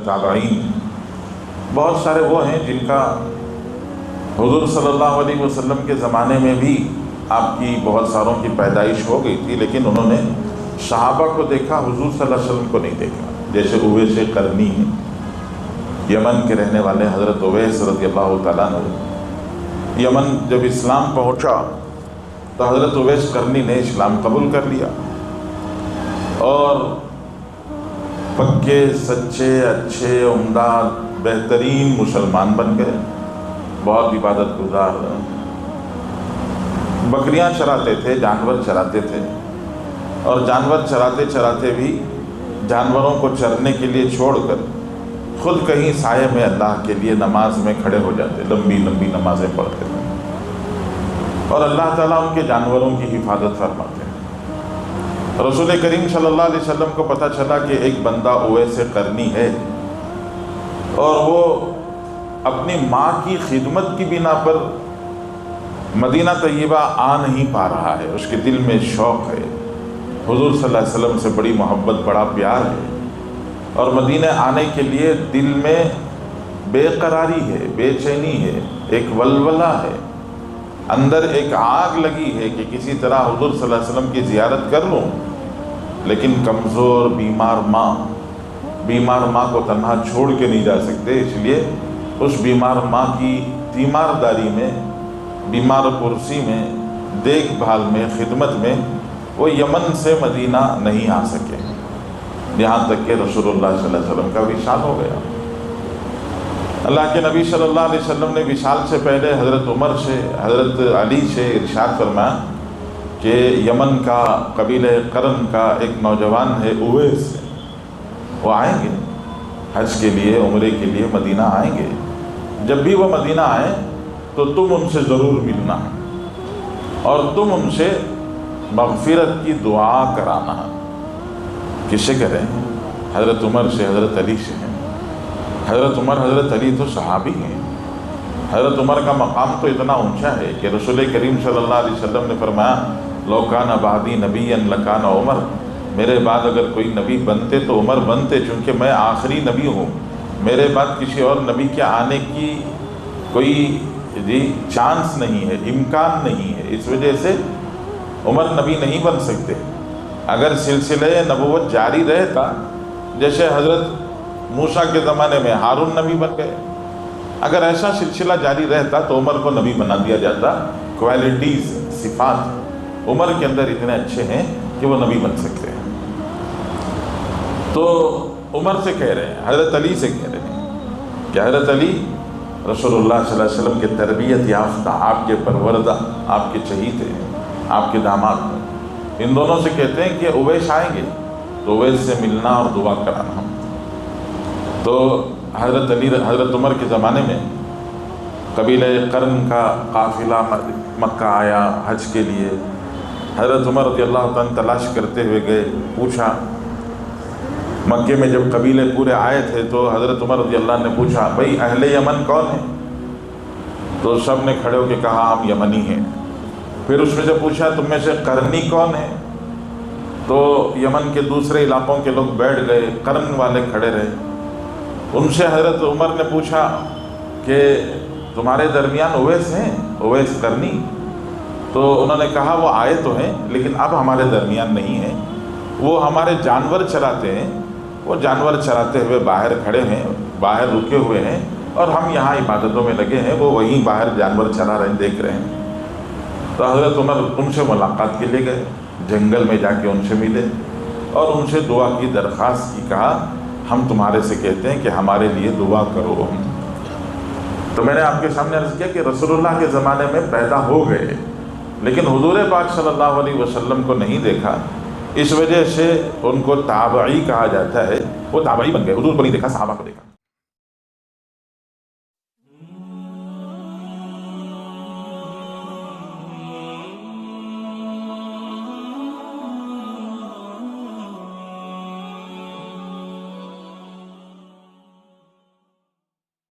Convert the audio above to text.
ताबईन बहुत सारे वो हैं जिनका हुजूर सल्लल्लाहु अलैहि वसल्लम के ज़माने में भी आपकी बहुत सारों की पैदाइश हो गई थी, लेकिन उन्होंने सहाबा को देखा, हुजूर सल्लल्लाहु अलैहि वसल्लम को नहीं देखा। जैसे उवैस करनी है, यमन के रहने वाले हज़रत उवैस रज़ियल्लाहु तआला अन्हु, यमन जब इस्लाम पहुँचा तो हज़रत उवैस करनी ने इस्लाम कबूल कर लिया और पक्के सच्चे अच्छे उम्दा बेहतरीन मुसलमान बन गए। बहुत इबादत गुजार, बकरियां चराते थे, जानवर चराते थे, और जानवर चराते चराते भी जानवरों को चरने के लिए छोड़कर खुद कहीं साये में अल्लाह के लिए नमाज में खड़े हो जाते, लंबी लंबी नमाजें पढ़ते थे और अल्लाह ताला उनके जानवरों की हिफाजत फरमाते हैं। रसूल करीम सल्लल्लाहु अलैहि वसल्लम को पता चला कि एक बंदा उवैस करनी है और वो अपनी माँ की खिदमत की बिना पर मदीना तय्यबा आ नहीं पा रहा है, उसके दिल में शौक़ है, हुजूर सल्लल्लाहु अलैहि वसल्लम से बड़ी मोहब्बत, बड़ा प्यार है और मदीने आने के लिए दिल में बेकरारी है, बेचैनी है, एक वलवला है, अंदर एक आग लगी है कि किसी तरह हुजूर सल्लल्लाहु अलैहि वसल्लम की ज़ियारत कर लूँ, लेकिन कमज़ोर बीमार माँ को तन्हा छोड़ के नहीं जा सकते, इसलिए उस बीमार माँ की तीमारदारी में, बीमार कुर्सी में, देखभाल में, खिदमत में वो यमन से मदीना नहीं आ सके, यहाँ तक कि रसूलुल्लाह सल्लल्लाहु अलैहि वसल्लम का विशाल हो गया। अल्लाह के नबी सल्लल्लाहु अलैहि वसल्लम ने विशाल से पहले हज़रत उमर से, हज़रत अली से इरशाद फरमाया कि यमन का कबीले करन का एक नौजवान है उवैस, वो आएंगे हज के लिए, उम्रे के लिए मदीना आएंगे। जब भी वो मदीना आए तो तुम उनसे ज़रूर मिलना और तुम उनसे मग़फ़िरत की दुआ कराना। किससे करें? हज़रत उमर से, हज़रत अली से हैं। हज़रत उमर, हज़रत अली तो सहाबी हैं। हज़रत उमर का मकाम तो इतना ऊंचा है कि रसूल करीम सल्लल्लाहु अलैहि वसल्लम ने फरमाया, लौ कान बादी नबिय्यन लकान उमर, मेरे बाद अगर कोई नबी बनते तो उमर बनते, चूँकि मैं आखिरी नबी हूँ, मेरे बाद किसी और नबी के आने की कोई चांस नहीं है, इम्कान नहीं है, इस वजह से उमर नबी नहीं बन सकते। अगर सिलसिले नबुव्वत जारी रहता, जैसे हज़रत मूसा के ज़माने में हारून नबी बन गए, अगर ऐसा सिलसिला जारी रहता तो उमर को नबी बना दिया जाता। क्वालिटीज़, सिफात उमर के अंदर इतने अच्छे हैं कि वो नबी बन सकते हैं। तो उमर से कह रहे हैं, हज़रत अली से कह रहे हैं कि हज़रत अली रसूलुल्लाह सल्लल्लाहु अलैहि वसल्लम के तरबियत याफ्ता, आपके परवरदा, आपके चहीते हैं, आपके दामाद, इन दोनों से कहते हैं कि उवैस आएंगे तो उवैस से मिलना और दुआ कराना। तो हज़रत अली, हज़रत उमर के ज़माने में कबीले करन का काफ़िला मक्का आया हज के लिए। हज़रत उमर रज़ियल्लाहु तआला तलाश करते हुए गए, पूछा, मक्के में जब कबीले पूरे आए थे तो हज़रत उमर रज़ियल्लाहु ने पूछा, भाई अहले यमन कौन है? तो सब ने खड़े होकर कहा, हम यमनी हैं। फिर उसमें से पूछा, तुम में से करनी कौन है? तो यमन के दूसरे इलाकों के लोग बैठ गए, करन वाले खड़े रहे। उनसे हज़रत उमर ने पूछा कि तुम्हारे दरमियान उवैस हैं, उवैस करनी? तो उन्होंने कहा, वो आए तो हैं लेकिन अब हमारे दरमियान नहीं हैं, वो हमारे जानवर चराते हैं, वो जानवर चराते हुए बाहर खड़े हैं, बाहर रुके हुए हैं और हम यहाँ इबादतों में लगे हैं, वो वहीं बाहर जानवर चरा रहे हैं, देख रहे हैं। तो हज़रत उमर उनसे मुलाकात के लिए गए, जंगल में जाके उनसे मिले और उनसे दुआ की दरख्वास्त की। कहा, हम तुम्हारे से कहते हैं कि हमारे लिए दुआ करो। तो मैंने आपके सामने अर्ज़ किया कि रसूलुल्लाह के ज़माने में पैदा हो गए, लेकिन हुज़ूर पाक सल्लल्लाहु अलैहि वसल्लम को नहीं देखा, इस वजह से उनको ताबई कहा जाता है। वो ताबई बन गए, हुज़ूर को नहीं देखा, सहाबा को देखा।